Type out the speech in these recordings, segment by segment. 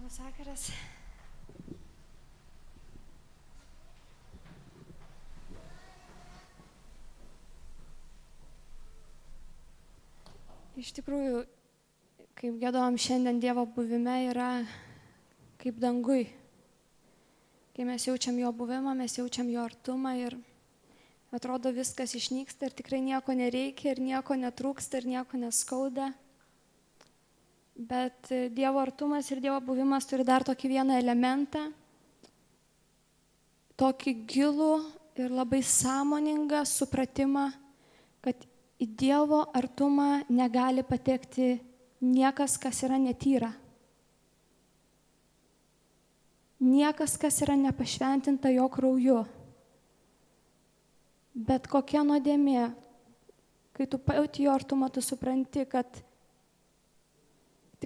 Labas vakaras. Iš tikrųjų, kaip giedojom šiandien, Dievo buvime yra kaip dangui. Kai mes jaučiam jo buvimą, mes jaučiam jo artumą ir atrodo viskas išnyksta ir tikrai nieko nereikia ir nieko netrūksta ir nieko neskauda. Bet Dievo artumas ir Dievo buvimas turi dar tokį vieną elementą, tokį gilų ir labai sąmoningą supratimą, kad į Dievo artumą negali patekti niekas, kas yra netyra. Niekas, kas yra nepašventinta jo krauju. Bet kokia nuodėmė, kai tu pajauti jo artumą, tu supranti, kad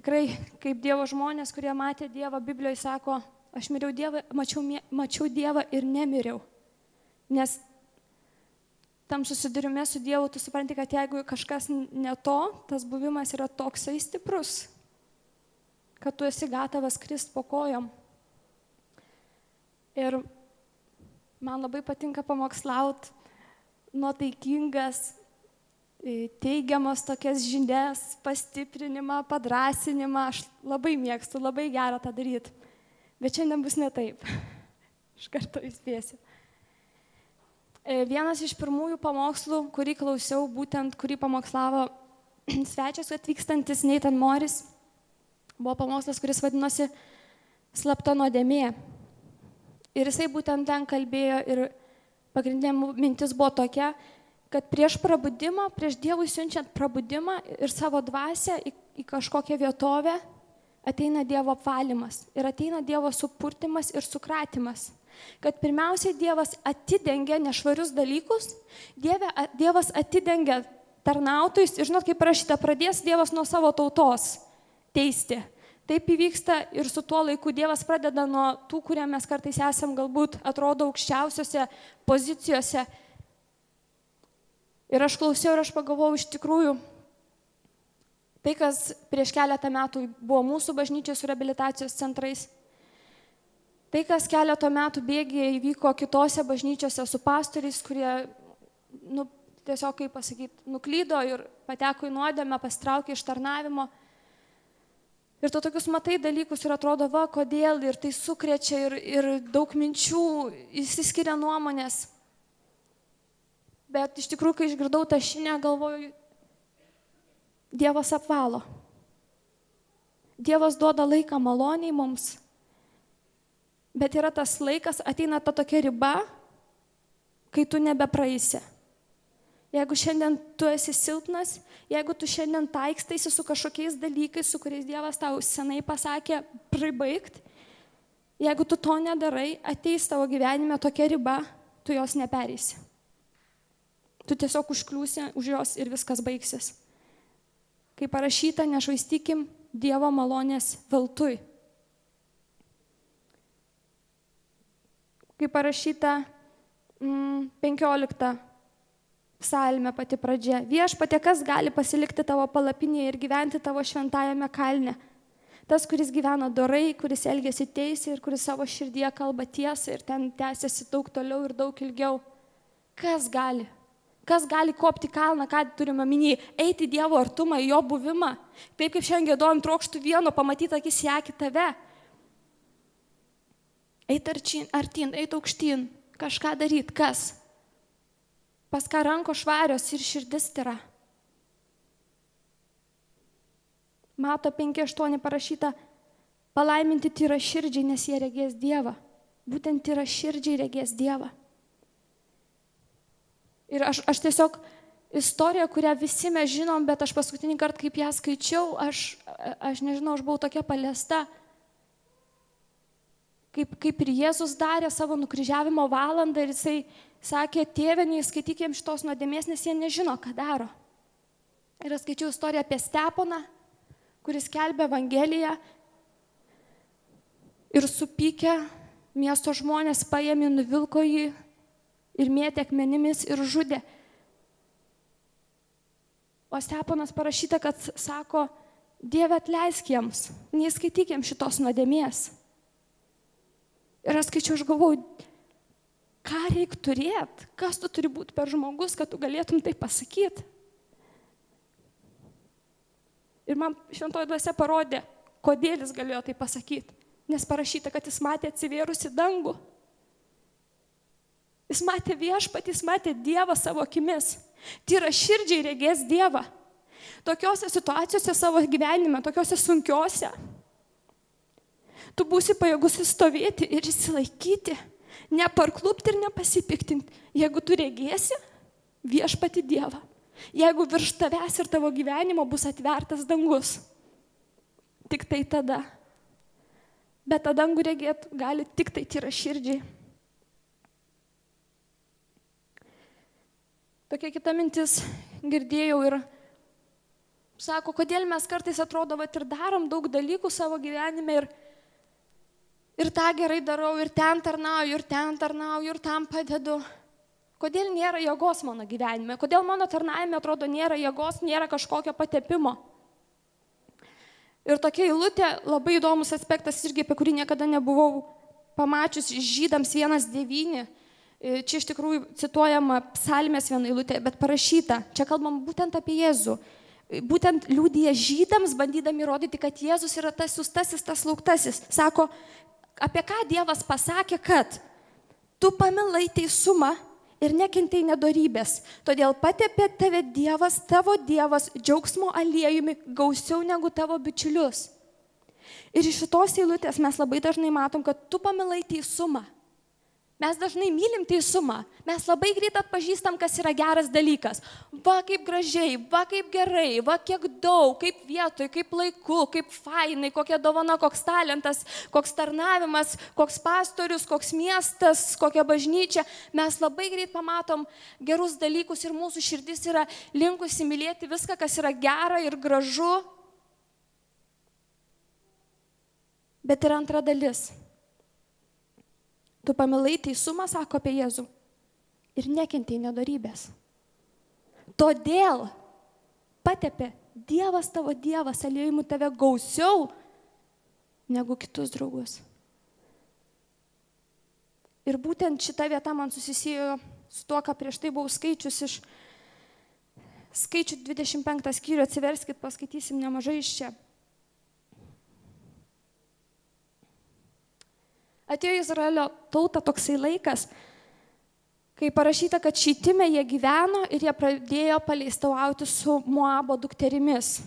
tikrai, kaip Dievo žmonės, kurie matė Dievą, Biblijoje sako, aš miriau Dievą, mačiau Dievą ir nemiriau. Nes tam susidurime su Dievu, tu supranti, kad jeigu kažkas ne to, tas buvimas yra toksai stiprus, kad tu esi gatavas krist po kojom. Ir man labai patinka pamokslaut nuotaikingas, teigiamas tokias žinias, pastiprinimą, padrąsinimą. Aš labai mėgstu, labai gera tą daryti. Bet šiandien bus ne taip. Iš karto įspėsiu. Vienas iš pirmųjų pamokslų, kurį klausiau, būtent kurį pamokslavo svečias atvykstantis Nathan Morris, buvo pamokslas, kuris vadinosi Slapta nuodėmė. Ir jisai būtent ten kalbėjo ir pagrindinė mintis buvo tokia, kad prieš prabudimą, prieš Dievui siunčiant prabudimą ir savo dvasią į kažkokią vietovę, ateina Dievo apvalymas ir ateina Dievo supurtimas ir sukratimas. Kad pirmiausiai Dievas atidengia nešvarius dalykus, Dievas atidengia tarnautojus ir žinot, kaip parašyta, pradės Dievas nuo savo tautos teisti. Taip įvyksta ir su tuo laiku Dievas pradeda nuo tų, kurie mes kartais esam galbūt atrodo aukščiausiose pozicijose. Ir aš klausiau ir aš pagalvojau, iš tikrųjų, tai, kas prieš keletą metų buvo mūsų bažnyčios su reabilitacijos centrais, tai, kas keletą metų bėgyje įvyko kitose bažnyčiose su pastoriais, kurie, tiesiog, kaip pasakyti, nuklydo ir pateko į nuodėmę, pasitraukė iš tarnavimo. Ir tu tokius matai dalykus ir atrodo, va, kodėl, ir tai sukrečia, ir daug minčių, išsiskiria nuomonės. Bet iš tikrųjų, kai išgirdau tą žinią, galvoju, Dievas apvalo. Dievas duoda laiką maloniai mums. Bet yra tas laikas, ateina ta tokia riba, kai tu nebepraeisi. Jeigu šiandien tu esi silpnas, jeigu tu šiandien taikstaisi su kažkokiais dalykais, su kuriais Dievas tau senai pasakė pribaigt, jeigu tu to nedarai, ateis tavo gyvenime tokia riba, tu jos nepereisi. Tu tiesiog užkliūsi už jos ir viskas baigsis. Kaip parašyta, nešvaistykim Dievo malonės veltui. Kaip parašyta 15 psalmė pati pradžia. Viešpatie, kas gali pasilikti tavo palapinėje ir gyventi tavo šventajame kalne? Tas, kuris gyvena dorai, kuris elgiasi teisiai ir kuris savo širdyje kalba tiesą ir ten tęsiasi daug toliau ir daug ilgiau. Kas gali? Kas gali kopti kalną, ką turime minį, eiti į Dievo artumą, į jo buvimą. Taip kaip šiandien giedojom, trokštų vieno, pamatyti akis į akį tave. Eit artyn, eit aukštyn, kažką daryt, kas? Pas ką rankos švarios ir širdis tyra. Mato 5:8 parašyta, palaiminti tyra širdžiai, nes jie regės Dievą. Būtent tyra širdžiai regės Dievą. Ir aš tiesiog, istorija, kurią visi mes žinom, bet aš paskutinį kartą, kaip ją skaičiau, aš nežinau, aš buvau tokia paliesta, kaip ir Jėzus darė savo nukryžiavimo valandą ir jisai sakė, tėve, neįskaityk jiems šitos nuodėmės, nes jie nežino, ką daro. Ir aš skaičiau istoriją apie Steponą, kuris skelbė Evangeliją ir supykę miesto žmonės paėmė, nuvilko jį ir mėtė akmenimis ir žudė. O Steponas parašyta, kad sako, Dieve, atleisk jiems, neįskaityk jiems šitos nuodėmės. Ir aš skaičiau, aš galvoju, ką reik turėti, kas tu turi būti per žmogus, kad tu galėtum tai pasakyti. Ir man šventoji dvasia parodė, kodėl jis galėjo tai pasakyti. Nes parašyta, kad jis matė atsivėrusi dangų. Jis matė viešpatį, jis matė Dievą savo akimis. Tyra širdžiai regės Dievą. Tokiose situacijose savo gyvenime, tokiose sunkiose, tu būsi pajėgus įstovėti ir įsilaikyti, neparklupti ir nepasipiktinti, jeigu tu regėsi viešpatį Dievą. Jeigu virš tavęs ir tavo gyvenimo bus atvertas dangus. Tik tai tada. Bet tą dangų regėti gali tik tai tyra širdžiai. Tokia kita mintis girdėjau ir sako, kodėl mes kartais atrodo, ir darom daug dalykų savo gyvenime ir tą gerai darau, ir ten tarnauju, ir tam padedu. Kodėl nėra jėgos mano gyvenime? Kodėl mano tarnavime atrodo nėra jėgos, nėra kažkokio patepimo? Ir tokia eilutė, labai įdomus aspektas irgi, apie kurį niekada nebuvau pamačius, Žydams 1:9. Čia iš tikrųjų cituojama psalmės viena eilutė, bet parašyta, čia kalbam būtent apie Jėzų. Būtent liudija Žydams, bandydami įrodyti, kad Jėzus yra tas siųstasis, tas lauktasis. Sako, apie ką Dievas pasakė, kad tu pamilai teisumą ir nekentei nedorybės. Todėl patepė tave Dievas, tavo Dievas, džiaugsmo aliejumi gausiau negu tavo bičiulius. Ir iš šitos eilutės mes labai dažnai matom, kad tu pamilai teisumą. Mes dažnai mylim teisumą. Mes labai greit atpažįstam, kas yra geras dalykas. Va kaip gražiai, va kaip gerai, va kiek daug, kaip vietoj, kaip laiku, kaip fainai, kokia dovana, koks talentas, koks tarnavimas, koks pastorius, koks miestas, kokia bažnyčia. Mes labai greit pamatom gerus dalykus ir mūsų širdis yra linkusi mylėti viską, kas yra gera ir gražu. Bet yra antra dalis. Tu pamilai teisumą, sako apie Jėzų, ir nekentei nedorybės. Todėl patepė Dievas tavo Dievas aliejumi tave gausiau negu kitus draugus. Ir būtent šita vieta man susisiejo su tuo, ką prieš tai buvau skaičius iš Skaičių 25 skyrių, atsiverskit, paskaitysim nemažai iš čia. Atėjo Izraelio tauta toksai laikas, kai parašyta, kad Šitime jie gyveno ir jie pradėjo paleistauti su Moabo dukterimis.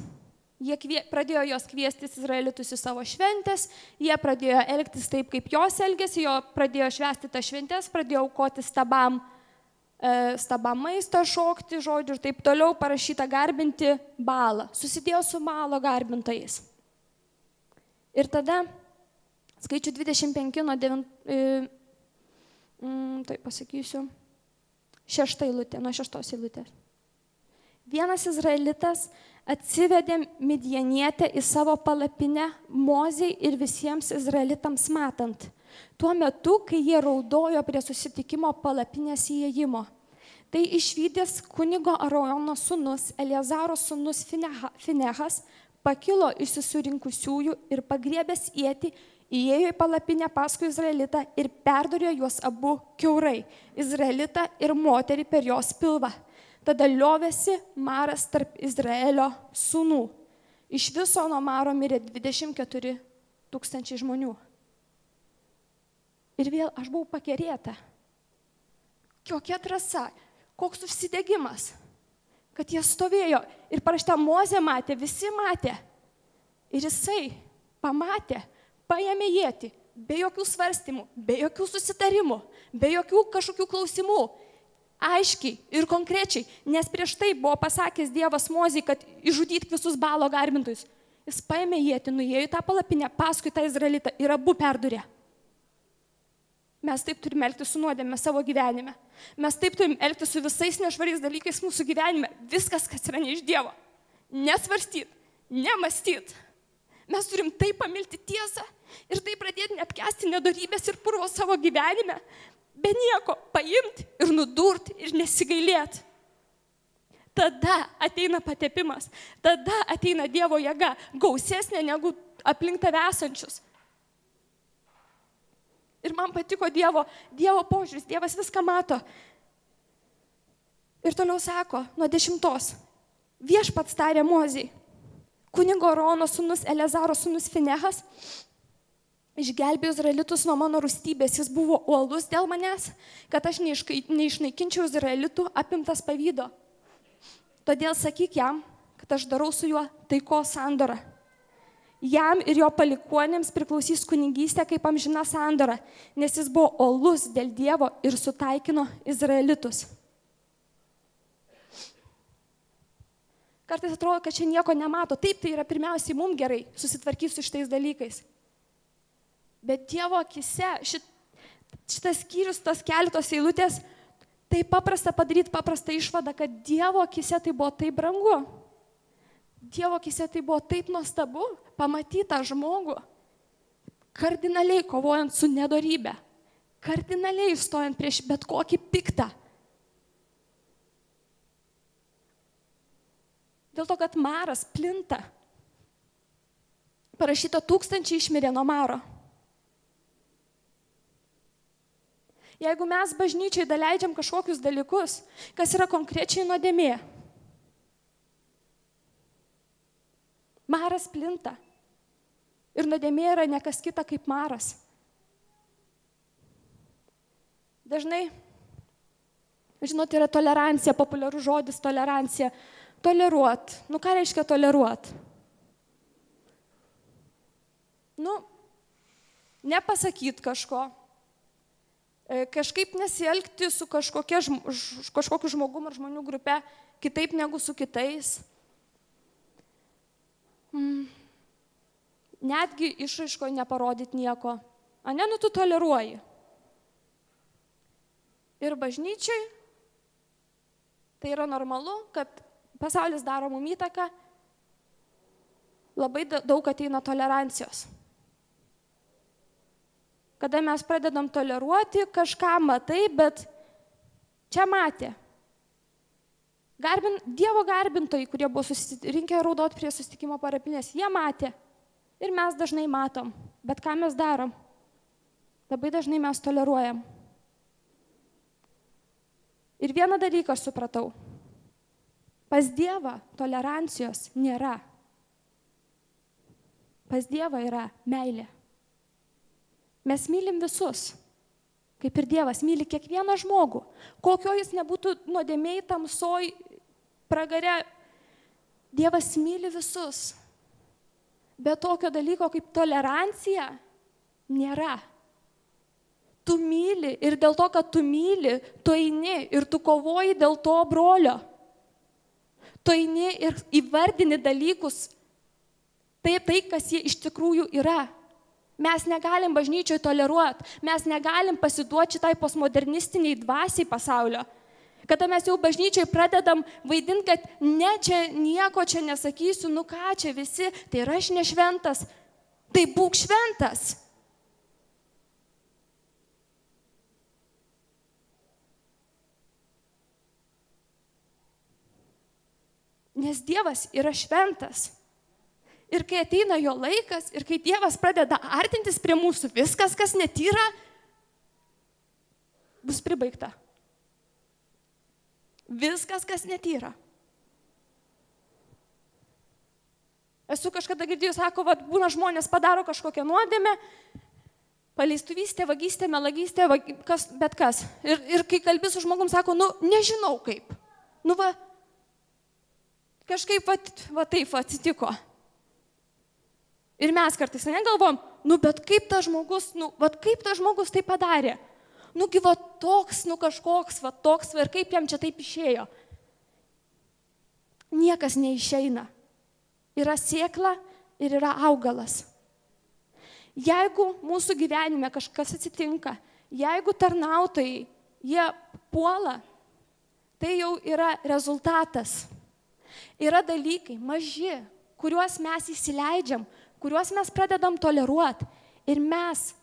Jie pradėjo jos kviestis izraelitus į savo šventės, jie pradėjo elgtis taip, kaip jos elgėsi, jo pradėjo švęsti tas šventės, pradėjo aukoti stabam maistą, šokti, žodžiu, ir taip toliau, parašyta garbinti Baalą. Susidėjo su Baalo garbintojais. Ir tada Skaičių 25 nuo 9, tai pasakysiu, 6 eilutė, nuo 6 eilutės. Vienas izraelitas atsivedė midjanietę į savo palapinę Mozei ir visiems izraelitams matant. Tuo metu, kai jie raudojo prie susitikimo palapinės įėjimo. Tai išvydęs kunigo Arono sūnus, Eliezaro sūnus Finehas, pakilo iš susirinkusiųjų ir pagriebęs ietį, įėjo į palapinę paskui izraelitą ir perdurėjo juos abu kiaurai, izraelitą ir moterį per jos pilvą. Tada liovėsi maras tarp Izraelio sūnų. Iš viso nuo maro mirė 24 000 žmonių. Ir vėl aš buvau pakerėta. Kokia drąsa, koks užsidegimas, kad jie stovėjo ir parašyta Mozė matė, visi matė. Ir jisai pamatė, paėmė ietį, be jokių svarstymų, be jokių susitarimų, be jokių kažkokių klausimų, aiškiai ir konkrečiai, nes prieš tai buvo pasakęs Dievas Mozei, kad išžudyk visus Baalo garbintojus. Jis paėmė ietį, nuėjo į tą palapinę, paskui tą izraelitą ir abu perdurė. Mes taip turime elgtis su nuodėme savo gyvenime. Mes taip turime elgtis su visais nešvariais dalykais mūsų gyvenime. Viskas, kas yra ne iš Dievo. Nesvarstyt, nemąstyt. Mes turim taip pamilti tiesą ir taip pradėti neapkęsti nedorybės ir purvo savo gyvenime, be nieko paimti ir nudurti ir nesigailėti. tada ateina patepimas, tada ateina Dievo jėga, gausesnė negu aplink tave esančius. Ir man patiko Dievo požiūris, Dievas viską mato. Ir toliau sako, nuo 10. Viešpats tarė Mozei, kunigo Arono sūnus Eleazaro sūnus Finehas išgelbėjo izraelitus nuo mano rūstybės, jis buvo uolus dėl manęs, kad aš neišnaikinčiau izraelitų apimtas pavydo. Todėl sakyk jam, kad aš darau su juo taikos sandorą. Jam ir jo palikuonėms priklausys kunigystė kaip amžina sandora, nes jis buvo uolus dėl Dievo ir sutaikino izraelitus. Kartais atrodo, kad čia nieko nemato. Taip, tai yra pirmiausiai mums gerai susitvarkyti su šitais dalykais. Bet Dievo akise šitas skyrius, tos keletos eilutės, tai paprasta padaryti paprastą išvadą, kad Dievo akise tai buvo taip brangu. Dievo akise tai buvo taip nuostabu pamatyti tą žmogų, kardinaliai kovojant su nedorybe, kardinaliai stojant prieš bet kokį piktą. Dėl to, kad maras plinta. Parašyta 1000 išmirė nuo maro. Jeigu mes bažnyčiai daleidžiam kažkokius dalykus, kas yra konkrečiai nuodėmė, maras plinta. Ir nuodėmė yra ne kas kita kaip maras. Dažnai, žinot, yra tolerancija, populiarus žodis tolerancija. Toleruot. Ką reiškia toleruot? Nepasakyti kažko. Kažkaip nesielgti su kažkokiu žmogum ar žmonių grupe kitaip negu su kitais. Netgi išraiškoje neparodyti nieko. Tu toleruoji. Ir bažnyčiai tai yra normalu, kad pasaulis daro mum įtaką, labai daug ateina tolerancijos. Kada mes pradedam toleruoti, kažką matai, bet čia matė. Dievo garbintojai, kurie buvo susirinkę raudoti prie susitikimo parapinės, jie matė. Ir mes dažnai matom. Bet ką mes darom? Labai dažnai mes toleruojam. Ir vieną dalyką aš supratau. Pas Dievą tolerancijos nėra. Pas Dievą yra meilė. Mes mylim visus, kaip ir Dievas myli kiekvieną žmogų. Kokio jis nebūtų nuodėmėj, tamsoj, pragare. Dievas myli visus. Bet tokio dalyko kaip tolerancija nėra. Tu myli ir dėl to, kad tu myli, tu eini ir tu kovoji dėl to brolio. Tu eini ir įvardini dalykus, tai, kas jie iš tikrųjų yra. Mes negalim bažnyčioje toleruoti, mes negalim pasiduoti šitai postmodernistiniai dvasiai pasaulio. Kada mes jau bažnyčioje pradedam vaidinti, kad ne, čia nieko čia nesakysiu, ką čia visi, tai yra aš nešventas, tai būk šventas. Nes Dievas yra šventas. Ir kai ateina jo laikas, ir kai Dievas pradeda artintis prie mūsų, viskas, kas netyra, bus pribaigta. Viskas, kas netyra. Esu kažkada girdėjus, sako, būna žmonės padaro kažkokią nuodėmę, paleistuvystė, vagystė, melagystė, bet kas. Ir kai kalbi su žmogum, sako, nežinau kaip. Kažkaip taip atsitiko. Ir mes kartais negalvom, bet kaip tas žmogus tai padarė? Toks, kažkoks, toks, ir kaip jam čia taip išėjo? Niekas neišeina. Yra sėkla ir yra augalas. Jeigu mūsų gyvenime kažkas atsitinka, jeigu tarnautojai, jie puola, tai jau yra rezultatas. Yra dalykai maži, kuriuos mes įsileidžiam, kuriuos mes pradedam toleruoti. Ir mes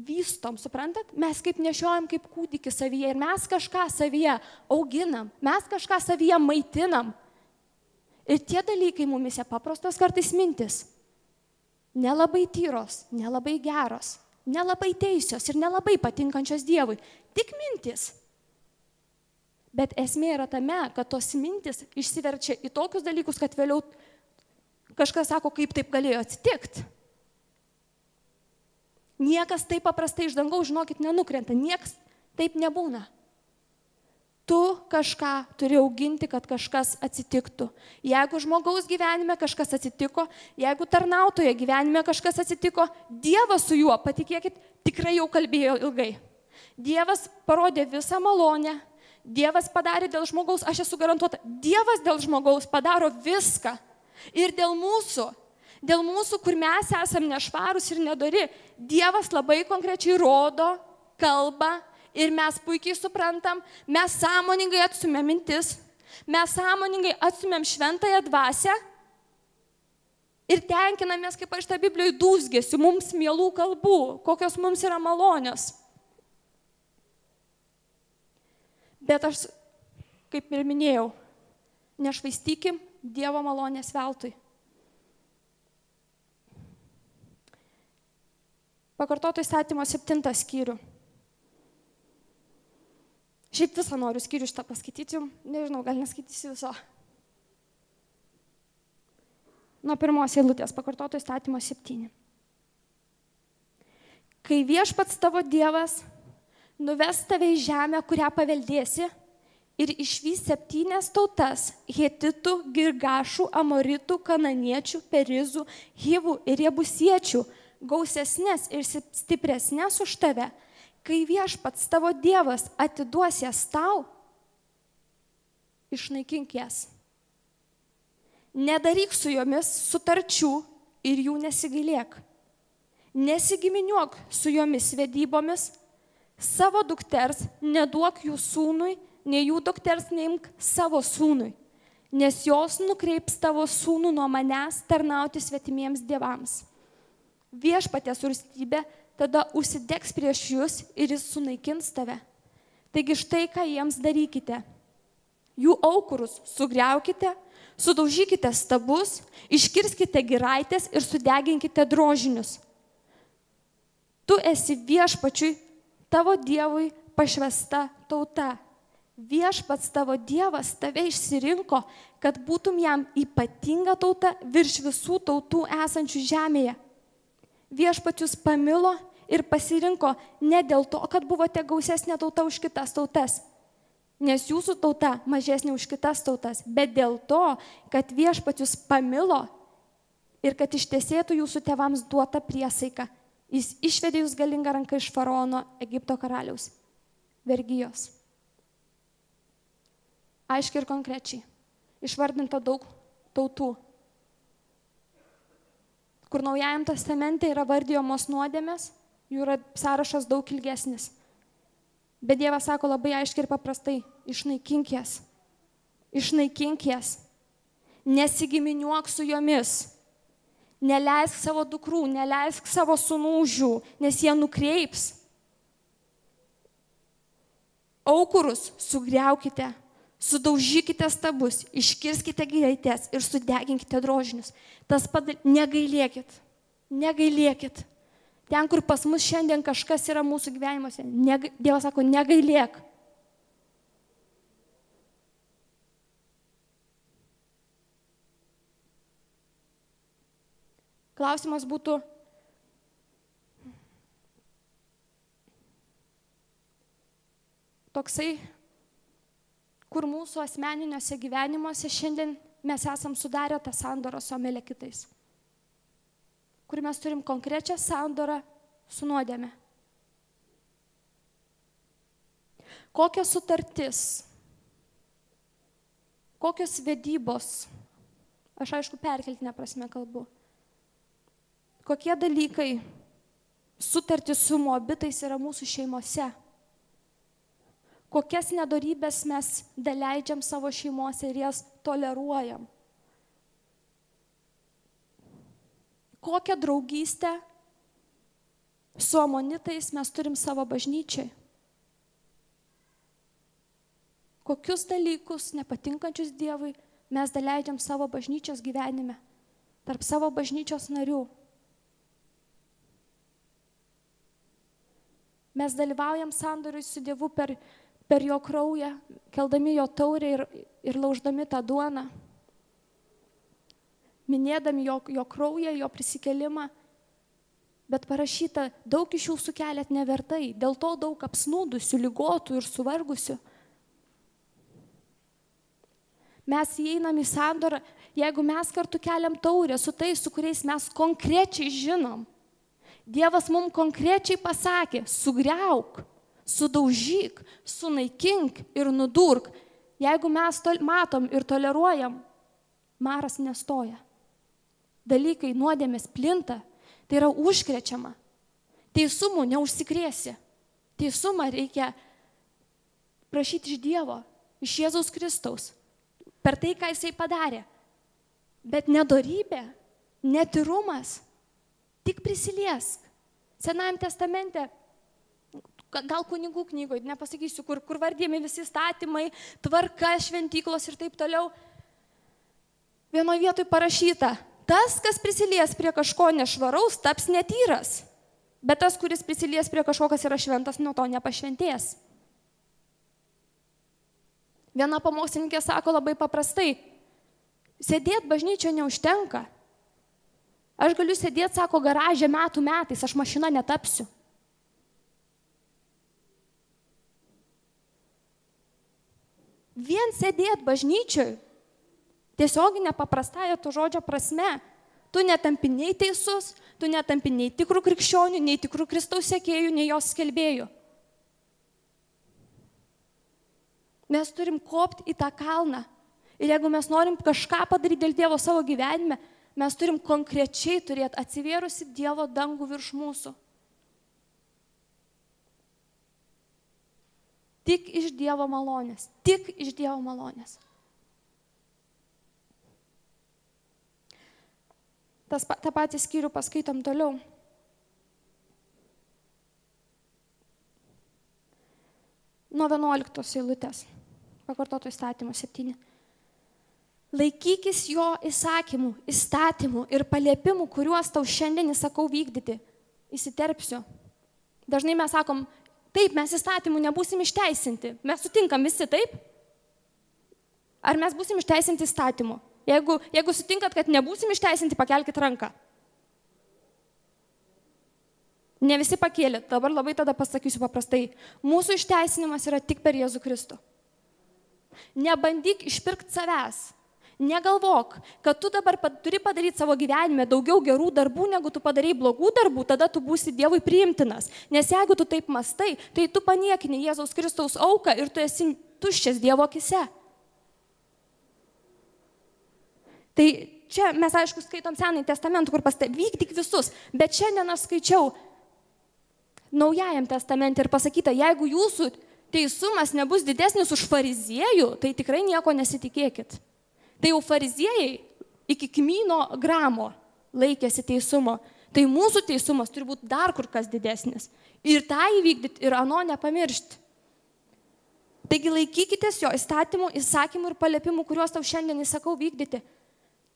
vystom, suprantat? Mes kaip nešiojam kaip kūdikį savyje ir mes kažką savyje auginam, mes kažką savyje maitinam. Ir tie dalykai mumise paprastos kartais mintis. Nelabai tyros, nelabai geros, nelabai teisios ir nelabai patinkančios Dievui. Tik mintis. Bet esmė yra tame, kad tos mintis išsiverčia į tokius dalykus, kad vėliau kažkas sako, kaip taip galėjo atsitikti. Niekas taip paprastai iš dangaus, žinokit, nenukrenta. Niekas taip nebūna. Tu kažką turi auginti, kad kažkas atsitiktų. Jeigu žmogaus gyvenime kažkas atsitiko, jeigu tarnautojo gyvenime kažkas atsitiko, Dievas su juo, patikėkit, tikrai jau kalbėjo ilgai. Dievas parodė visą malonę, Dievas padarė dėl žmogaus, aš esu garantuota, Dievas dėl žmogaus padaro viską. Ir dėl mūsų, kur mes esam nešvarūs ir nedori, Dievas labai konkrečiai rodo, kalba, ir mes puikiai suprantam, mes sąmoningai atstumėm mintis, mes sąmoningai atstumėm šventąją dvasią ir tenkinamės, kaip aš tą Biblijoje dūzgėsiu, mums mielų kalbų, kokios mums yra malonios. Bet aš, kaip ir minėjau, nešvaistykim Dievo malonės veltui. Pakartoto įstatymo 7 skyrių. Šiaip visą noriu skyrių šitą paskaityti, nežinau, gal neskaitysiu viso. Nuo 1 eilutės, pakartoto įstatymo 7. Kai viešpats tavo Dievas nuves tave į žemę, kurią paveldėsi, ir išvys 7 tautas – Hetitų, Girgašų, Amoritų, Kananiečių, Perizų, Hivų ir Jebusiečių, gausesnės ir stipresnės už tave, kai viešpats tavo Dievas atiduos jas tau, išnaikink jas. Nedaryk su jomis sutarčių ir jų nesigailėk. Nesigiminiuok su jomis vedybomis, savo dukters neduok jų sūnui, nei jų dukters neimk savo sūnui, nes jos nukreips tavo sūnų nuo manęs tarnauti svetimiems dievams. Viešpaties rūstybė tada užsidegs prieš jūs ir jis sunaikins tave. Taigi štai ką jiems darykite. Jų aukurus sugriaukite, sudaužykite stabus, iškirskite giraitės ir sudeginkite drožinius. Tu esi viešpačiui, tavo Dievui pašvęsta tauta. Viešpats tavo Dievas tave išsirinko, kad būtum jam ypatinga tauta virš visų tautų esančių žemėje. Viešpats jūs pamilo ir pasirinko ne dėl to, kad buvote gausesnė tauta už kitas tautas, nes jūsų tauta mažesnė už kitas tautas, bet dėl to, kad Viešpats jūs pamilo ir kad ištesėtų jūsų tėvams duotą priesaiką. Jis išvedė jūs galingą ranką iš faraono Egipto karaliaus vergijos. Aiškiai ir konkrečiai. Išvardinta daug tautų, kur Naujajam testamente yra vardijamos nuodėmės, jų yra sąrašas daug ilgesnis. Bet Dievas sako labai aiškiai ir paprastai, išnaikink jas. Išnaikink jas. Nesigiminiuok su jomis. Neleisk savo dukrų, neleisk savo sūnų už jų, nes jie nukreips. Aukurus sugriaukite, sudaužykite stabus, iškirskite giraites ir sudeginkite drožinius. Negailėkit, negailėkit. Ten, kur pas mus šiandien kažkas yra mūsų gyvenimuose, Dievas sako, negailėk. Klausimas būtų, toksai, kur mūsų asmeniniuose gyvenimuose šiandien mes esam sudarę tą sandorą su amalekitais, kur mes turim konkrečią sandorą su nuodėme. Kokia sutartis, kokios vedybos, aš aišku perkeltinę prasme kalbu, kokie dalykai sutartis su moabitais yra mūsų šeimose, kokias nedorybės mes daleidžiam savo šeimose ir jas toleruojam. Kokią draugystę Su amonitais mes turim savo bažnyčiai. Kokius dalykus nepatinkančius Dievui mes daleidžiam savo bažnyčios gyvenime, tarp savo bažnyčios narių. Mes dalyvaujam sandoriui su Dievu per jo kraują, keldami jo taurę ir lauždami tą duoną, minėdami jo kraują, jo prisikelimą. Bet parašyta, daug iš jūsų keliat nevertai, dėl to daug apsnūdusių, ligotų ir suvargusių. Mes įeinam į sandorą, jeigu mes kartu keliam taurę su tais, su kuriais mes konkrečiai žinom. Dievas mums konkrečiai pasakė, sugriauk, sudaužyk, sunaikink ir nudurk. Jeigu mes matom ir toleruojam, maras nestoja. Dalykai nuodėmės plinta, tai yra užkrečiama. Teisumų neužsikrėsi. Teisumą reikia prašyti iš Dievo, iš Jėzaus Kristaus, per tai, ką Jisai padarė. Bet nedorybė, netyrumas, tik prisiliesk. Senajame testamente, gal kunigų knygoje, nepasakysiu, kur vardėmi visi statymai, tvarka, šventyklos ir taip toliau. Vienoje vietoje parašyta, tas, kas prisilies prie kažko nešvaraus, taps netyras. Bet tas, kuris prisilies prie kažko, kas yra šventas, nuo to nepašventės. Viena pamokslininkė sako labai paprastai, sėdėti bažnyčioje neužtenka. Aš galiu sėdėti, sako, garaže metų metais, aš mašina netapsiu. Vien sėdėti bažnyčioje, tiesioginė paprastąja to žodžio prasme, tu netampi nei teisus, tu netampi nei tikrų krikščionių, nei tikrų Kristaus sekėjų, nei jos skelbėjų. Mes turim kopti į tą kalną. Ir jeigu mes norim kažką padaryti dėl Dievo savo gyvenime, mes turim konkrečiai turėti atsivėrusi Dievo dangų virš mūsų. Tik iš Dievo malonės. Tik iš Dievo malonės. tą patį skyrių paskaitom toliau. Nuo 11 eilutės, pakartoto įstatymo 7. Laikykis jo įsakymų, įstatymų ir paliepimų, kuriuos tau šiandien įsakau vykdyti. Įsiterpsiu. Dažnai mes sakom, taip, mes įstatymų nebūsim išteisinti. Mes sutinkam visi, taip? Ar mes būsim išteisinti įstatymų? Jeigu sutinkat, kad nebūsim išteisinti, pakelkit ranką. Ne visi pakėlė. Dabar labai tada pasakysiu paprastai. Mūsų išteisinimas yra tik per Jėzų Kristų. Nebandyk išpirkti savęs. Negalvok, kad tu dabar turi padaryti savo gyvenime daugiau gerų darbų, negu tu padarėjai blogų darbų, tada tu būsi Dievui priimtinas. Nes jeigu tu taip mastai, tai tu paniekini Jėzaus Kristaus auką ir tu esi tuščias Dievo akise. Tai čia mes aišku skaitom Senąjį testamentą, kur vykdyk visus, bet šiandien aš skaičiau Naujajam testamente ir pasakyta, jeigu jūsų teisumas nebus didesnis už fariziejų, tai tikrai nieko nesitikėkit. Tai jau fariziejai iki kmyno gramo laikėsi teisumo, tai mūsų teisumas turi būti dar kur kas didesnis. Ir tą įvykdyti, ir ano nepamiršti. Taigi laikykitės jo įstatymų, įsakymų ir paliepimų, kuriuos tau šiandien įsakau vykdyti.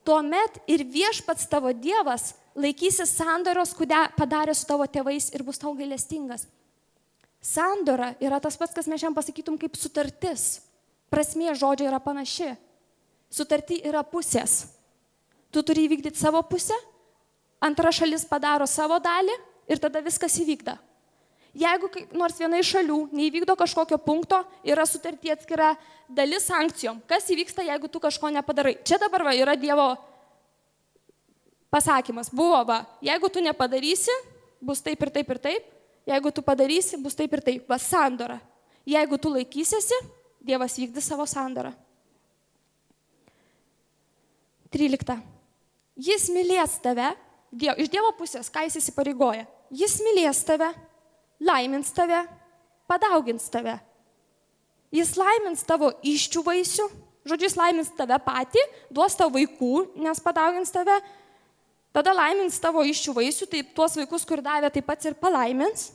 Tuomet ir viešpats tavo Dievas laikysis sandoros, kurią padarė su tavo tėvais ir bus tau gailestingas. Sandora yra tas pats, kas mes šiandien pasakytum kaip sutartis. Prasmė žodžio yra panaši. Sutarty yra pusės. Tu turi įvykdyti savo pusę, antra šalis padaro savo dalį ir tada viskas įvykda. Jeigu nors viena iš šalių neįvykdo kažkokio punkto, yra sutarty atskira dalis sankcijom. Kas įvyksta, jeigu tu kažko nepadarai? Čia dabar yra Dievo pasakymas. Buvo jeigu tu nepadarysi, bus taip ir taip ir taip. Jeigu tu padarysi, bus taip ir taip. Sandora. Jeigu tu laikysiesi, Dievas vykdys savo sandorą. 13. Jis mylės tave, iš Dievo pusės, ką jis įsipareigoja. Jis mylės tave, laimins tave, padaugins tave. Jis laimins tavo iščių vaisių, žodžiu, jis laimins tave patį, duos tavo vaikų, nes padaugins tave, tada laimins tavo įsčių vaisių, tai tuos vaikus, kur davė, taip pat ir palaimins,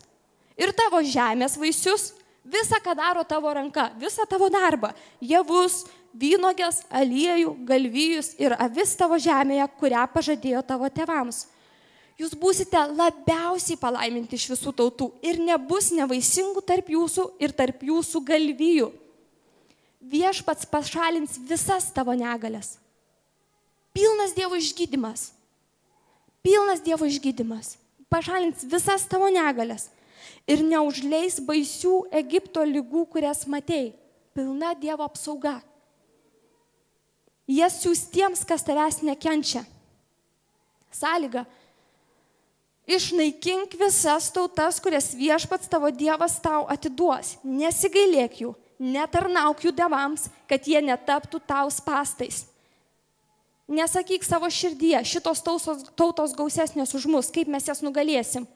ir tavo žemės vaisius, visą, ką daro tavo ranka, visą tavo darbą, javus, vynogės, aliejų, galvijus ir avis tavo žemėje, kurią pažadėjo tavo tėvams. Jūs būsite labiausiai palaiminti iš visų tautų ir nebus nevaisingų tarp jūsų ir tarp jūsų galvijų. Viešpats pašalins visas tavo negalės. Pilnas Dievo išgydymas. Pilnas Dievo išgydymas. Pašalins visas tavo negalės. Ir neužleis baisių Egipto ligų, kurias matei. Pilna Dievo apsauga. Jas siūs tiems, kas tavęs nekenčia. Sąlyga. Išnaikink visas tautas, kurias viešpats tavo Dievas tau atiduos. Nesigailėk jų, netarnauk jų dievams, kad jie netaptų tau spąstais. Nesakyk savo širdyje, šitos tautos gausesnės už mus, kaip mes jas nugalėsim.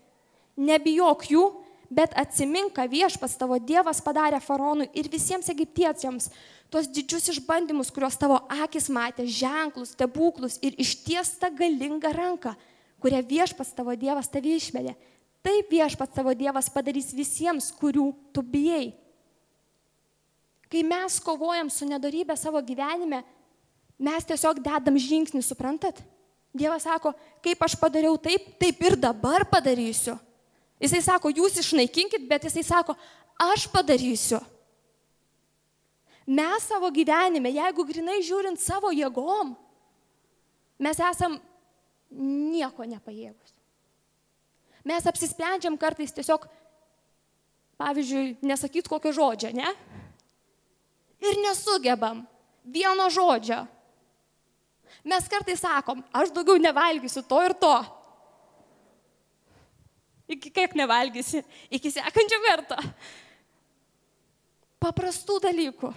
Nebijok jų, bet atsimink, ką viešpats tavo Dievas padarė faraonui ir visiems egiptiečiams, tuos didžius išbandymus, kuriuos tavo akis matė, ženklus, stebuklus ir ištiestą galingą ranką, kurią viešpats tavo Dievas tave išvedė. Taip viešpats tavo Dievas padarys visiems, kurių tu bijai. Kai mes kovojam su nedorybė savo gyvenime, mes tiesiog dedam žingsnį, suprantat? Dievas sako, kaip aš padariau taip, taip ir dabar padarysiu. Jisai sako, jūs išnaikinkit, bet jisai sako, aš padarysiu. Mes savo gyvenime, jeigu grinai žiūrint savo jėgom, mes esam nieko nepajėgus. Mes apsisprendžiam kartais tiesiog, pavyzdžiui, nesakyt kokio žodžio, ne? Ir nesugebam vieno žodžio. Mes kartais sakom, aš daugiau nevalgysiu to ir to. Iki kiek nevalgysi? Iki sekančio karto. Paprastų dalykų.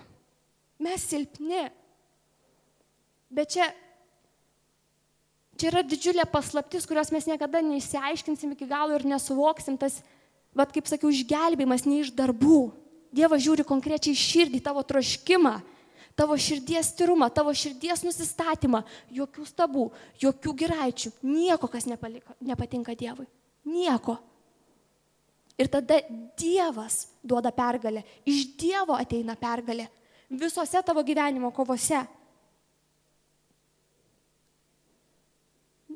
Mes silpni. Bet čia yra didžiulė paslaptis, kurios mes niekada neišsiaiškinsim iki galo ir nesuvoksim. Tas, kaip sakiau, išgelbėjimas ne iš darbų. Dievas žiūri konkrečiai širdį, tavo troškimą, tavo širdies tyrumą, tavo širdies nusistatymą. Jokių stabų, jokių giraičių, nieko, kas nepatinka Dievui. Nieko. Ir tada Dievas duoda pergalę. Iš Dievo ateina pergalė. Visose tavo gyvenimo kovose.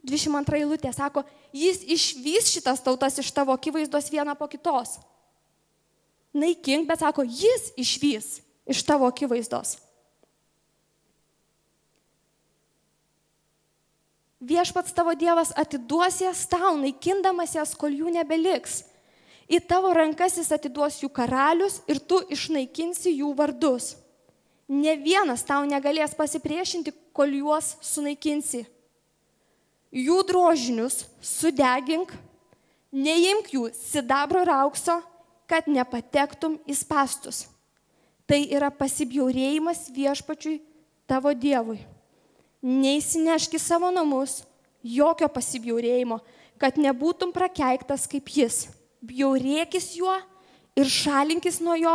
22 eilutė sako, jis išvys šitas tautas iš tavo akivaizdos vieną po kitos. Naikink, bet sako, jis išvys iš tavo akivaizdos. Viešpats tavo Dievas atiduos jas tau, naikindamas jas, kol jų nebeliks. Į tavo rankas jis atiduos jų karalius ir tu išnaikinsi jų vardus. Ne vienas tau negalės pasipriešinti, kol juos sunaikinsi. Jų drožinius sudegink, neimk jų sidabro ir aukso, kad nepatektum į spąstus. Tai yra pasibjaurėjimas viešpačiui tavo Dievui. Neįsinešk į savo namus jokio pasibjaurėjimo, kad nebūtum prakeiktas kaip jis. Bjaurėkis juo ir šalinkis nuo jo,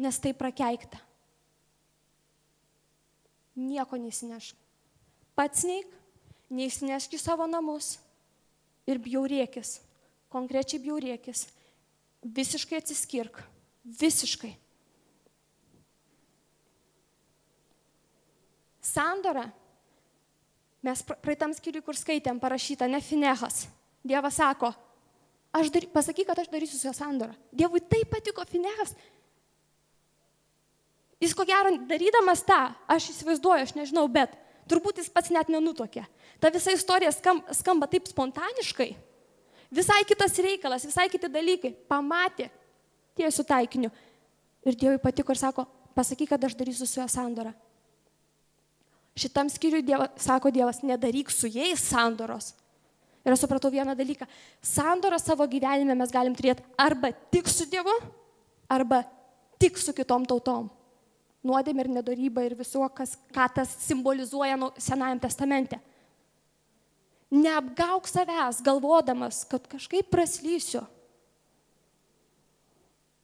nes tai prakeikta. Nieko neįsinešk. Pats neik, neįsinešk į savo namus ir bjaurėkis. Konkrečiai bjaurėkis. Visiškai atsiskirk. Visiškai. Sandora. Mes praeitam skyriui, kur skaitėm, parašyta, ne Finehas. Dievas sako, pasakyk, kad aš darysiu su jo sandorą. Dievui taip patiko Finehas. Jis ko gero darydamas tą, aš įsivaizduoju, aš nežinau, bet turbūt jis pats net nenutokė. Ta visa istorija skamba taip spontaniškai. Visai kitas reikalas, visai kiti dalykai. Pamatė tiesiu taikiniu. Ir Dievui patiko ir sako, pasakyk, kad aš darysiu su jo sandorą. Šitam skyriui sako Dievas, nedaryk su jais sandoros. Ir aš supratau vieną dalyką. Sandorą savo gyvenime mes galim turėti arba tik su Dievu, arba tik su kitom tautom. Nuodėmė ir nedorybė ir viso, ką tas simbolizuoja Senajam testamente. Neapgauk savęs, galvodamas, kad kažkaip praslysiu.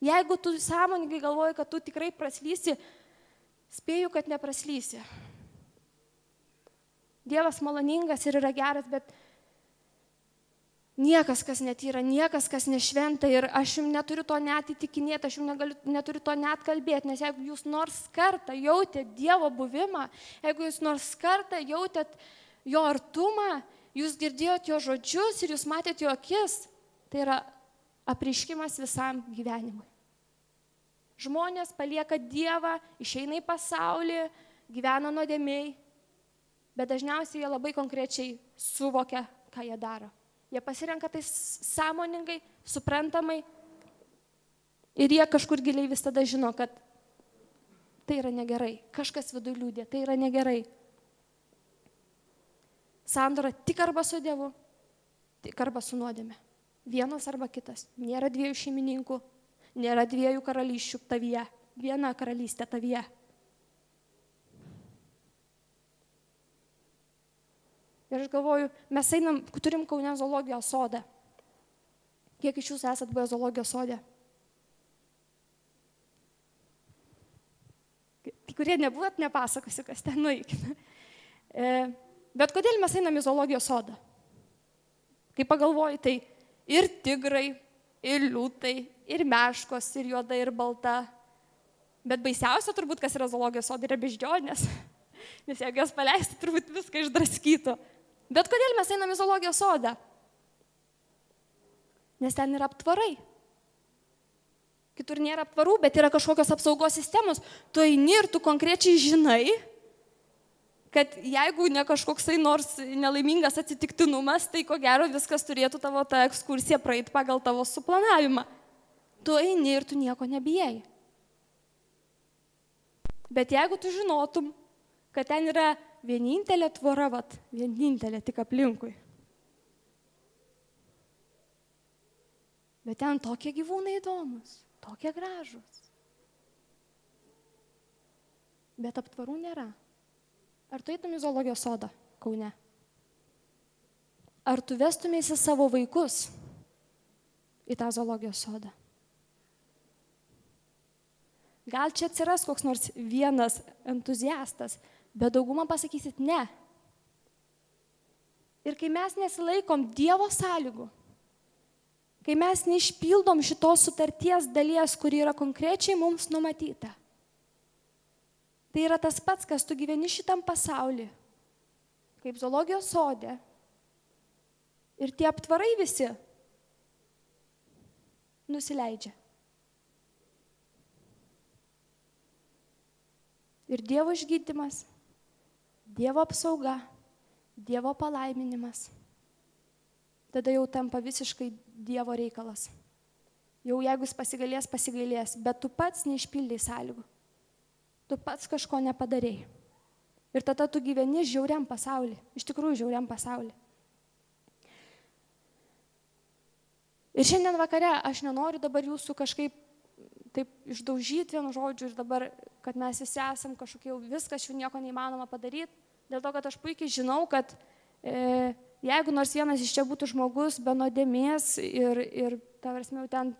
Jeigu tu sąmoningai galvoji, kad tu tikrai praslysi, spėju, kad nepraslysi. Dievas maloningas ir yra geras, bet niekas, kas netyra, niekas, kas nešventa ir aš jums neturiu to net įtikinėti, aš jums neturiu to net kalbėti, nes jeigu jūs nors kartą jautėt Dievo buvimą, jeigu jūs nors kartą jautėt jo artumą, jūs girdėjot jo žodžius ir jūs matėt jo akis, tai yra apreiškimas visam gyvenimui. Žmonės palieka Dievą, išeina į pasaulį, gyvena nuodėmiai, bet dažniausiai jie labai konkrečiai suvokia, ką jie daro. Jie pasirenka tai sąmoningai, suprantamai ir jie kažkur giliai vis tada žino, kad tai yra negerai. Kažkas viduje liūdė, tai yra negerai. Sandora tik arba su Dievu, tik arba su nuodėme. Vienas arba kitas. Nėra dviejų šeimininkų, nėra dviejų karalysčių tavyje. Viena karalystė tavyje. Ir aš galvoju, mes turim Kaune zoologijos sodą. Kiek iš jūsų esat buvę zoologijos sode? Kurie nebuvot, nepasakosiu, kas ten nueikime. Bet kodėl mes einam į zoologijos sodą? Kai pagalvoju, tai ir tigrai, ir liūtai, ir meškos, ir juoda, ir balta. Bet baisiausia turbūt, kas yra zoologijos soda, yra beždžionės. Nes jeigu jas paleistų, turbūt viską išdraskytų. Bet kodėl mes einam į zoologijos sodą? Nes ten yra aptvarai. Kitur nėra aptvarų, bet yra kažkokios apsaugos sistemos. Tu eini ir tu konkrečiai žinai, kad jeigu ne kažkoksai nors nelaimingas atsitiktinumas, tai ko gero viskas turėtų tavo tą ekskursiją praeiti pagal tavo suplanavimą. Tu eini ir tu nieko nebijai. Bet jeigu tu žinotum, kad ten yra vienintelė tvora, vienintelė tik aplinkui. Bet ten tokie gyvūnai įdomus, tokie gražus. Bet aptvarų nėra. Ar tu eitum į zoologijos sodą Kaune? Ar tu vestumėsi savo vaikus į tą zoologijos sodą? Gal čia atsiras koks nors vienas entuziastas, bet daugumą pasakysit ne. Ir kai mes nesilaikom Dievo sąlygų, kai mes neišpildom šitos sutarties dalies, kuri yra konkrečiai mums numatyta, tai yra tas pats, kas tu gyveni šitam pasauly, kaip zoologijos sode. Ir tie aptvarai visi nusileidžia. Ir Dievo išgydymas, Dievo apsauga, Dievo palaiminimas. Tada jau tampa visiškai Dievo reikalas. Jau jeigu jis pasigailės, bet tu pats neišpildai sąlygų. Tu pats kažko nepadarei. Ir tada tu gyveni žiauriam pasaulį, iš tikrųjų žiauriam pasaulį. Ir šiandien vakare aš nenoriu dabar jūsų kažkaip taip išdaužyti vienu žodžiu ir dabar, kad mes visi esam kažkokie jau viskas, jau nieko neįmanoma padaryti, dėl to, kad aš puikiai žinau, kad jeigu nors vienas iš čia būtų žmogus be nuodėmės ir ta prasme jau ten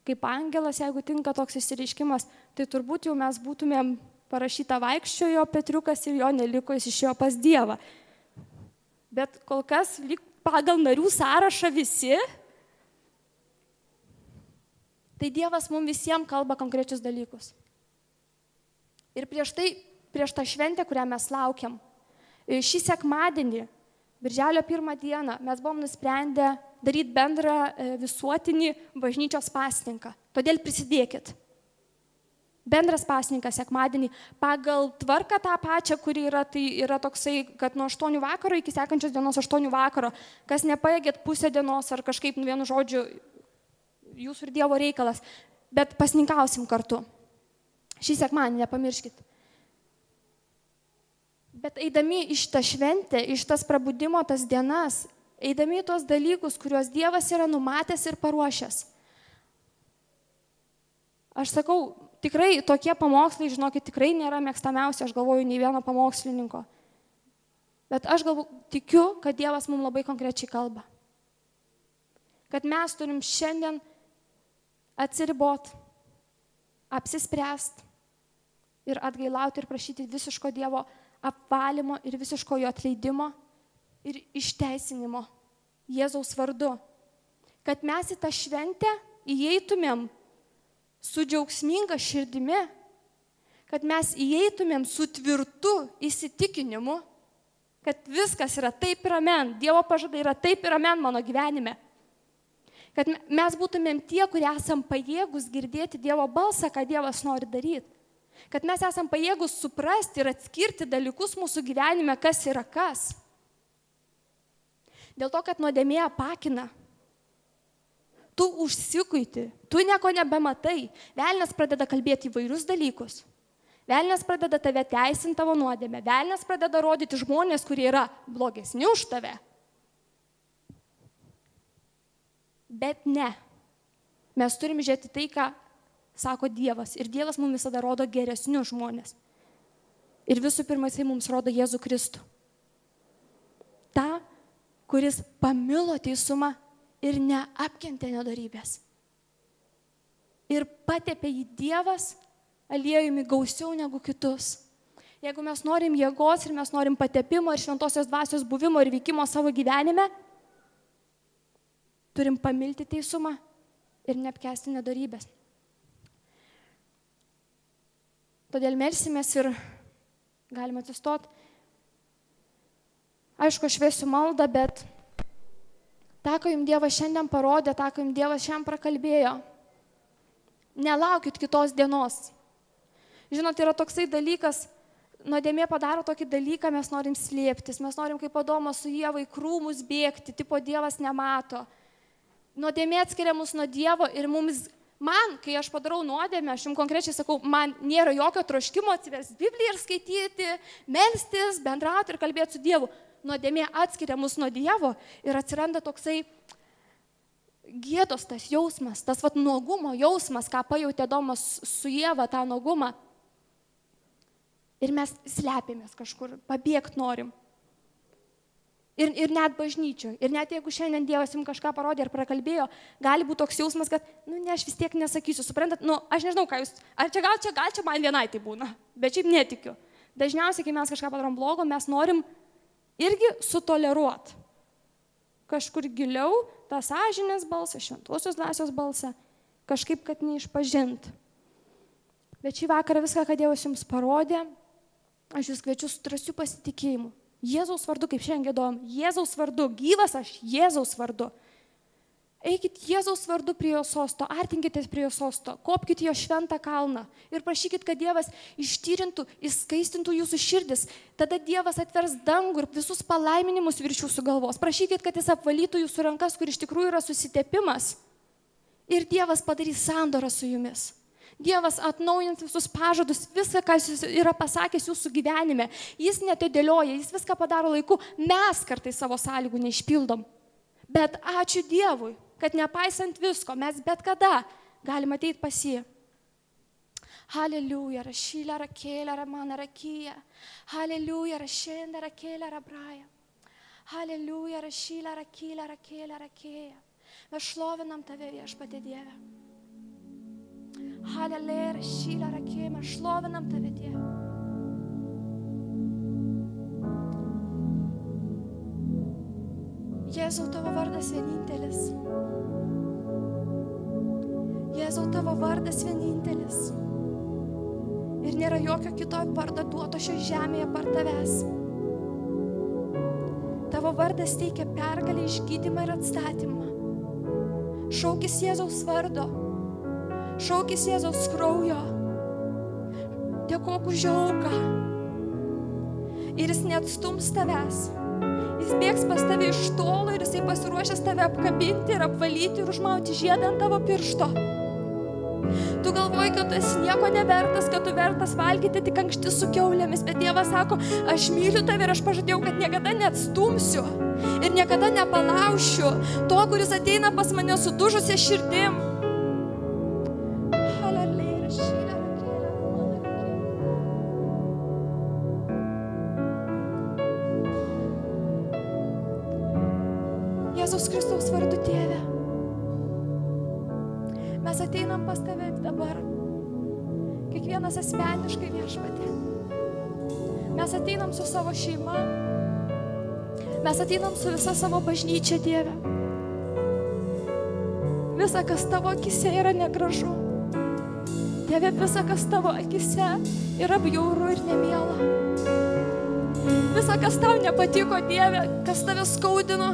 kaip angelas, jeigu tinka toks išsireiškimas, tai turbūt jau mes būtumėm parašyta vaikščiojo Petriukas ir jo neliko, jis išėjo pas Dievą. Bet kol kas pagal narių sąrašą visi, tai Dievas mums visiems kalba konkrečius dalykus. Ir prieš tą šventę, kurią mes laukiam, šį sekmadienį, Birželio 1 dieną, mes buvom nusprendę daryti bendrą visuotinį bažnyčios pasninką. Todėl prisidėkit. Bendras pasninkas sekmadienį pagal tvarką tą pačią, kuri yra, tai yra toksai, kad nuo 8 vakaro iki sekančios dienos 8 vakaro, kas nepajėgėt pusę dienos ar kažkaip vienu žodžiu, jūsų ir Dievo reikalas, bet pasninkausim kartu. Šį sekmadienį nepamirškit. Bet eidami iš tą šventę, iš tas prabudimo, tas dienas, eidami į tuos dalykus, kuriuos Dievas yra numatęs ir paruošęs. Aš sakau, tikrai tokie pamokslai, žinokit, tikrai nėra mėgstamiausi, aš galvoju, nei vieno pamokslininko. Bet aš tikiu, kad Dievas mums labai konkrečiai kalba. Kad mes turim šiandien atsiribot, apsispręst ir atgailauti ir prašyti visiško Dievo apvalymo ir visiško jo atleidimo ir išteisinimo Jėzaus vardu. Kad mes į tą šventę įeitumėm su džiaugsminga širdimi, kad mes įeitumėm su tvirtu įsitikinimu, kad viskas yra taip ir amen, Dievo pažadai yra taip ir amen mano gyvenime. Kad mes būtumėm tie, kurie esam pajėgus girdėti Dievo balsą, ką Dievas nori daryti. Kad mes esam pajėgus suprasti ir atskirti dalykus mūsų gyvenime, kas yra kas. Dėl to, kad nuodėmė apakina. Tu užsikuiti, tu nieko nebematai. Velnias pradeda kalbėti įvairius dalykus. Velnias pradeda tave teisinti tavo nuodėmę. Velnias pradeda rodyti žmonės, kurie yra blogesni už tave. Bet ne. Mes turime žiūrėti tai, ką sako Dievas. Ir Dievas mums visada rodo geresnius žmonės. Ir visų pirma, jisai mums rodo Jėzų Kristų. Ta, kuris pamilo teisumą ir neapkentė nedorybės. Ir patepė jį Dievas aliejumi gausiau negu kitus. Jeigu mes norim jėgos ir mes norim patepimo ir šventosios dvasios buvimo ir veikimo savo gyvenime, turim pamilti teisumą ir neapkęsti nedorybės. Todėl melsimės ir galime atsistoti. Aišku, aš vesiu maldą, bet tą, ką jums Dievas šiandien parodė, tą, ką jums Dievas šiandien prakalbėjo, nelaukit kitos dienos. Žinot, yra toksai dalykas, nuodėmė padaro tokį dalyką, mes norim slėptis, mes norim kaip Adomas su Ieva į krūmus bėgti, tipo Dievas nemato. Nuodėmė atskiria mus nuo Dievo ir man, kai aš padarau nuodėmę, aš jums konkrečiai sakau, man nėra jokio troškimo atsiversti Bibliją ir skaityti, melstis, bendrauti ir kalbėti su Dievu. Nuodėmė atskiria mus nuo Dievo ir atsiranda toksai gėdos tas jausmas, tas nuogumo jausmas, ką pajautė Adomas su Ieva, tą nuogumą. Ir mes slepiamės kažkur, pabėgti norim. Ir net bažnyčioje. Ir net jeigu šiandien Dievas jums kažką parodė ir prakalbėjo, gali būti toks jausmas, kad, aš vis tiek nesakysiu, suprantat, aš nežinau, ką jūs, ar gal čia man vienai tai būna, bet šiaip netikiu. Dažniausiai, kai mes kažką padarom blogo, mes norim irgi sutoleruoti. Kažkur giliau tą sąžinės balsą, šventosios dvasios balsą, kažkaip, kad neišpažint. Bet šį vakarą viską, ką Dievas jums parodė, aš jūs kviečiu su drąsiu pasitikėjimu. Jėzaus vardu, kaip šiandien giedojom, Jėzaus vardu, gyvas aš Jėzaus vardu. Eikit Jėzaus vardu prie jo sosto, artinkitės prie jo sosto, kopkit jo šventą kalną ir prašykit, kad Dievas ištyrintų, įskaistintų jūsų širdis. Tada Dievas atvers dangų ir visus palaiminimus virš jūsų galvos. Prašykit, kad jis apvalytų jūsų rankas, kur iš tikrųjų yra susitepimas. Ir Dievas padarys sandorą su jumis. Dievas atnaujins visus pažadus, viską, ką jis yra pasakęs jūsų gyvenime. Jis netidėlioja, jis viską padaro laiku. Mes kartais savo sąlygų neišpildom. Bet ačiū Dievui, kad nepaisant visko, mes bet kada galime ateiti pas jį. Haleliuja, rašylė, rakėlė, ramana, rakyja. Haleliuja, rašėlė, rakėlė, rabraja. Haleliuja, rašylė, rakylė, rakėlė, rakėja. Mes šlovinam tave, Viešpatie Dieve. Halelėja, rašylė, rakėja, mes šlovinam tave, Dieve. Jėzau, tavo vardas vienintelis. Jėzau, tavo vardas vienintelis. Ir nėra jokio kito vardo duoto šioje žemėje par tavęs. Tavo vardas teikia pergalę, išgydymą ir atstatymą. Šaukis Jėzaus vardo. Šaukis Jėzaus kraujo. Dėkok už auką. Ir jis neatstums tavęs. Jis bėgs pas tave iš tolo ir jisai pasiruošęs tave apkabinti ir apvalyti ir užmauti žiedą ant tavo piršto. Tu galvoji, kad tu esi nieko nevertas, kad tu vertas valgyti tik ankšti su kiaulėmis, bet Dievas sako, aš myliu tave ir aš pažadėjau, kad niekada neatstumsiu ir niekada nepalaušiu to, kuris ateina pas mane sudužusia širdim. Jėzaus Kristaus vardu, Tėve, mes ateinam pas tave dabar, kiekvienas asmeniškai, Viešpatie. Mes ateinam su savo šeima, Mes ateinam su visa savo bažnyčia, Dieve. Visa, kas tavo akise yra negražu. Dieve, visa, kas tavo akise yra bjauru ir nemiela. Visa, kas tau nepatiko, Dieve, kas tave skaudino.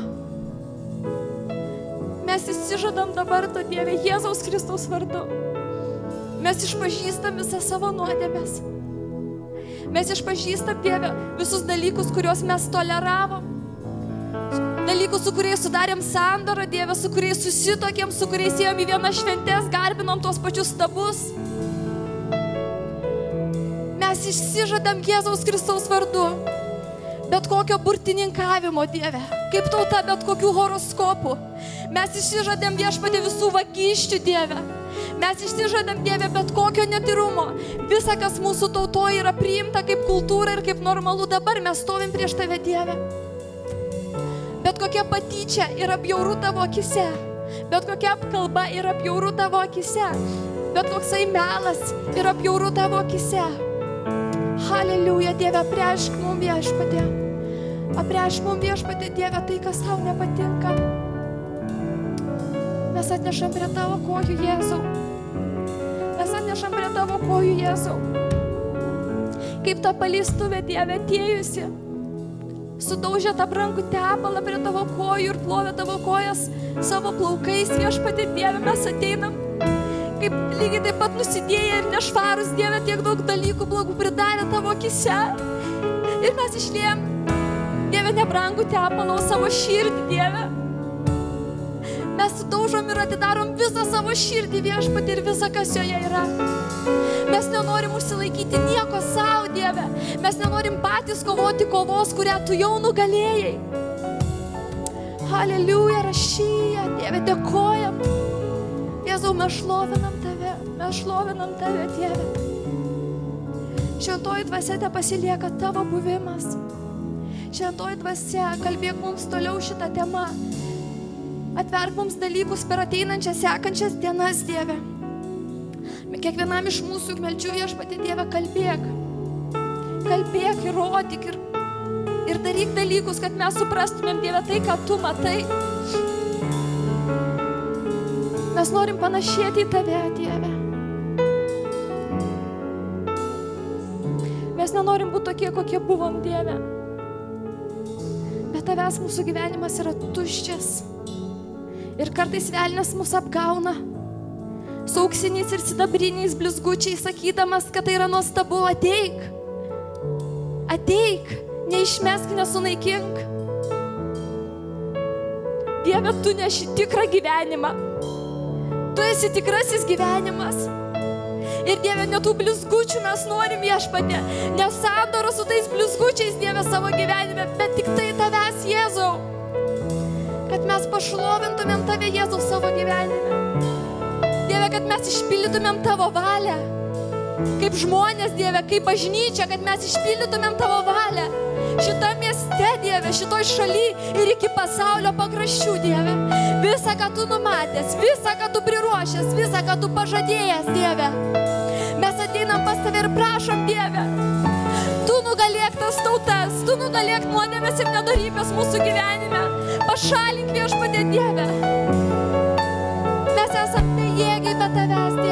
Mes įsižadam dabar to, Dieve, Jėzaus Kristaus vardu. Mes išpažįstam visą savo nuodėmes. Mes išpažįstam, Dieve, visus dalykus, kuriuos mes toleravom. Dalykus, su kuriais sudarėm sandorą, Dieve, su kuriais susitokėm, su kuriais ėjom į vieną šventės, garbinom tuos pačius stabus. Mes išsižadam Jėzaus Kristaus vardu bet kokio burtininkavimo, Dieve, kaip tauta bet kokių horoskopų. Mes išsižadam Viešpatie visų vagysčių, Dieve. Mes išsižadam, Dieve, bet kokio netyrumo. Visa, kas mūsų tautoje yra priimta kaip kultūra ir kaip normalu, dabar mes stovim prieš Tave, Dieve. Bet kokia patyčia yra bjauru Tavo akise. Bet kokia apkalba yra bjauru Tavo akise. Bet koksai melas yra bjauru Tavo akise. Haleliuja, Dieve, apreišk mum Viešpatie. Apreišk mum Viešpatie, Dieve, tai, kas Tau nepatinka. Mes atnešam prie Tavo kojų, Jėzau. Mes atnešam prie Tavo kojų, Jėzau. Kaip ta paleistuvė, Dieve, atėjusi, sudaužė tą brangų tepalą prie Tavo kojų ir plovė Tavo kojas savo plaukais, Viešpatie, Dieve, mes ateinam. Kaip lygiai taip pat nusidėję ir nešvarus, Dieve, tiek daug dalykų blogų pridarė Tavo akise. Ir mes išliejam, Dieve, nebrangų tepalą, savo širdį, Dieve. Mes sudaužom ir atidarom visą savo širdį, Viešpatie, ir visą, kas joje yra. Mes nenorim užsilaikyti nieko savo, Dieve. Mes nenorim patys kovoti kovos, kurią Tu jau nugalėjai. Haleliuja, rašyja, Dieve, dėkojam. Jėzau, mes šlovinam Tave, Dieve. Šventoji dvasia te pasilieka Tavo buvimas. Šventoji dvasia, kalbėk mums toliau šitą temą. Atverk mums dalykus per ateinančias, sekančias dienas, Dieve. Kiekvienam iš mūsų meldžiu, Viešpatie, Dieve, kalbėk. Kalbėk ir rodyk ir daryk dalykus, kad mes suprastumėm, Dieve, tai, ką Tu matai. Mes norim panašėti į Tave, Dieve. Mes nenorim būti tokie, kokie buvom, Dieve. Bet Tavęs mūsų gyvenimas yra tuščias. Ir kartais velnias mus apgauna su auksiniais ir sidabriniais blizgučiais, sakydamas, kad tai yra nuostabu. Ateik, ateik, neišmesk, nesunaikink. Dieve, Tu neši tikrą gyvenimą. Tu esi tikrasis gyvenimas. Ir Dieve, ne tų blizgučių mes norim, Viešpatie, ne sandoros su tais blizgučiais, Dieve, savo gyvenime, bet tik tai Tavęs, Jėzau. Kad mes pašlovintumėm Tave, Jėzau, savo gyvenime. Dieve, kad mes išpildytumėm Tavo valią. Kaip žmonės, Dieve, kaip bažnyčia, kad mes išpildytumėm Tavo valią. Šitą mieste, Dieve, šitoj šaly ir iki pasaulio pakraščių, Dieve. Visa, ką Tu numatęs, visa, ką Tu priruošęs, visa, ką Tu pažadėjęs, Dieve. Mes ateinam pas Tave ir prašom, Dieve. Tu nugalėk tas tautas, Tu nugalėk nuodėmes ir nedorybės mūsų gyvenime. Pašalink, Viešpatie, Dieve. Mes esam bejėgiai be Tavęs, Dieve.